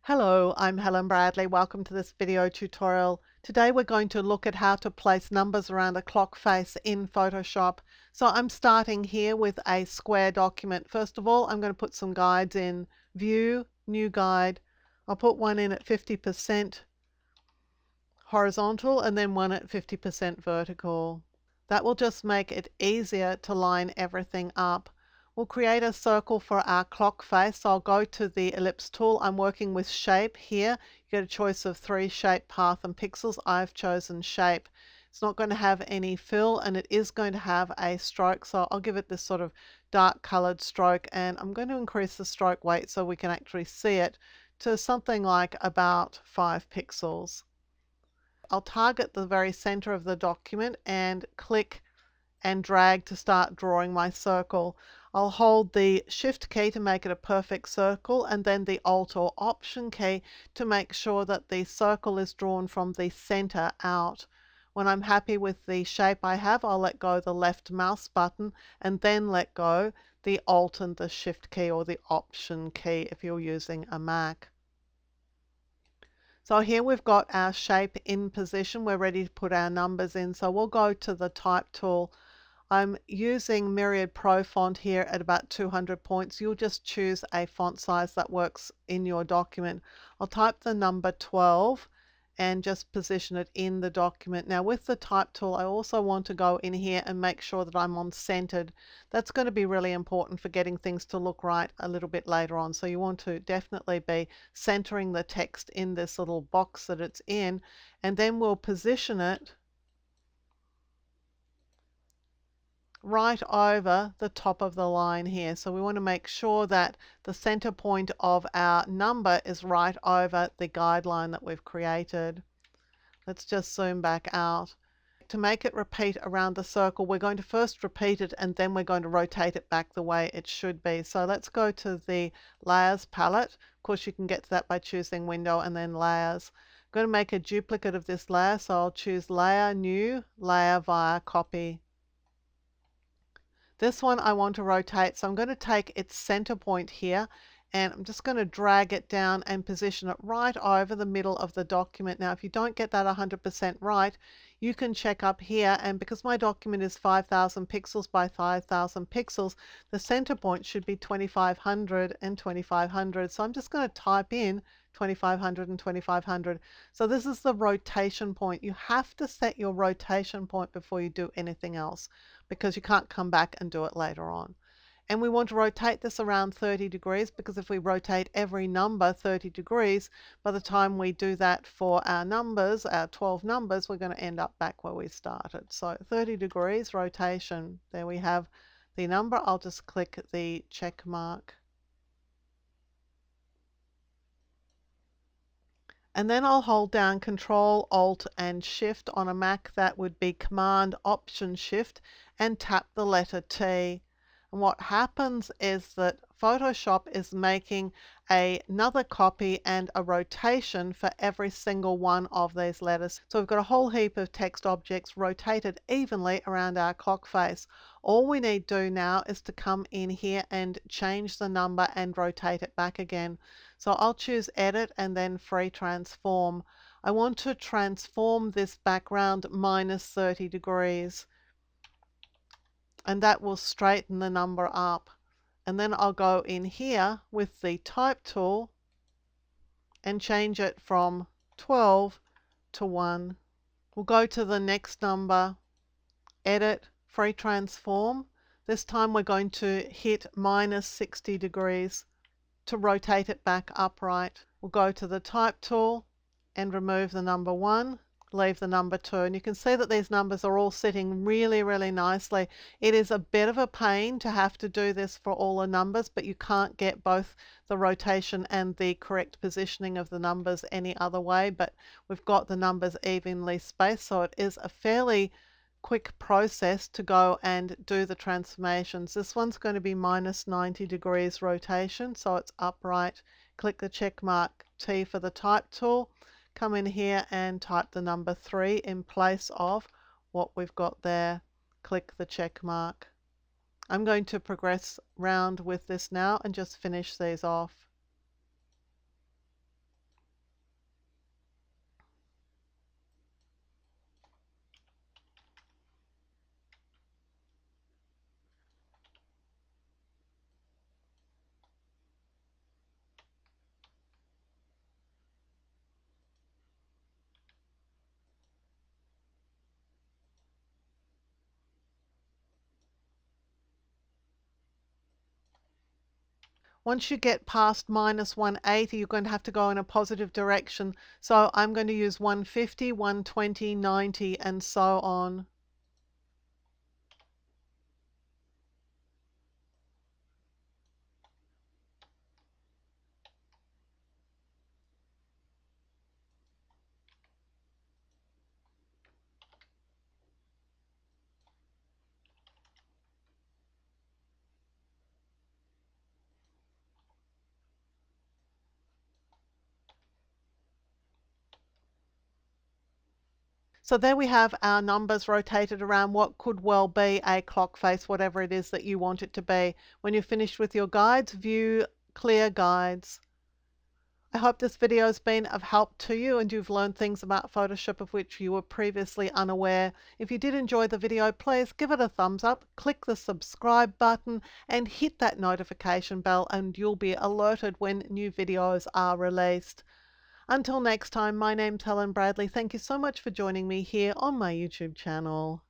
Hello, I'm Helen Bradley. Welcome to this video tutorial. Today we're going to look at how to place numbers around a clock face in Photoshop. So I'm starting here with a square document. First of all, I'm going to put some guides in View, New Guide. I'll put one in at 50% horizontal and then one at 50% vertical. That will just make it easier to line everything up. We'll create a circle for our clock face. So I'll go to the ellipse tool. I'm working with shape here. You get a choice of 3: shape, path, and pixels. I've chosen shape. It's not going to have any fill and it is going to have a stroke. So I'll give it this sort of dark colored stroke, and I'm going to increase the stroke weight so we can actually see it to something like about 5 pixels. I'll target the very center of the document and click and drag to start drawing my circle. I'll hold the Shift key to make it a perfect circle, and then the Alt or Option key to make sure that the circle is drawn from the center out. When I'm happy with the shape I have, I'll let go the left mouse button and then let go the Alt and the Shift key, or the Option key if you're using a Mac. So here we've got our shape in position. We're ready to put our numbers in. So we'll go to the Type tool. I'm using Myriad Pro font here at about 200 points. You'll just choose a font size that works in your document. I'll type the number 12 and just position it in the document. Now with the Type tool, I also want to go in here and make sure that I'm on centered. That's going to be really important for getting things to look right a little bit later on. So you want to definitely be centering the text in this little box that it's in, and then we'll position it right over the top of the line here. So we want to make sure that the center point of our number is right over the guideline that we've created. Let's just zoom back out. To make it repeat around the circle, we're going to first repeat it and then we're going to rotate it back the way it should be. So let's go to the Layers palette. Of course, you can get to that by choosing Window and then Layers. I'm going to make a duplicate of this layer, so I'll choose Layer, New, Layer via Copy. This one I want to rotate, so I'm going to take its center point here and I'm just going to drag it down and position it right over the middle of the document. Now if you don't get that 100% right, you can check up here, and because my document is 5,000 pixels by 5,000 pixels, the center point should be 2500 and 2500. So I'm just going to type in 2500 and 2500. So this is the rotation point. You have to set your rotation point before you do anything else, because you can't come back and do it later on. And we want to rotate this around 30 degrees, because if we rotate every number 30 degrees, by the time we do that for our numbers, our 12 numbers, we're going to end up back where we started. So 30 degrees rotation. There we have the number. I'll just click the check mark. And then I'll hold down Control, Alt, and Shift. On a Mac, that would be Command, Option, Shift, and tap the letter T. And what happens is that Photoshop is making another copy and a rotation for every single one of these letters. So we've got a whole heap of text objects rotated evenly around our clock face. All we need to do now is to come in here and change the number and rotate it back again. So I'll choose Edit and then Free Transform. I want to transform this background minus 30 degrees. And that will straighten the number up. And then I'll go in here with the Type tool and change it from 12 to 1. We'll go to the next number, Edit, Free Transform. This time we're going to hit minus 60 degrees to rotate it back upright. We'll go to the Type tool and remove the number 1. Leave the number 2, and you can see that these numbers are all sitting really nicely. It is a bit of a pain to have to do this for all the numbers, but you can't get both the rotation and the correct positioning of the numbers any other way. But we've got the numbers evenly spaced, so it is a fairly quick process to go and do the transformations. This one's going to be minus 90 degrees rotation, so it's upright. Click the check mark T for the Type tool. Come in here and type the number 3 in place of what we've got there. Click the check mark. I'm going to progress round with this now and just finish these off. Once you get past minus 180, you're going to have to go in a positive direction. So I'm going to use 150, 120, 90, and so on. So there we have our numbers rotated around what could well be a clock face, whatever it is that you want it to be. When you're finished with your guides, view clear guides. I hope this video has been of help to you and you've learned things about Photoshop of which you were previously unaware. If you did enjoy the video, please give it a thumbs up, click the subscribe button and hit that notification bell and you'll be alerted when new videos are released. Until next time, my name's Helen Bradley. Thank you so much for joining me here on my YouTube channel.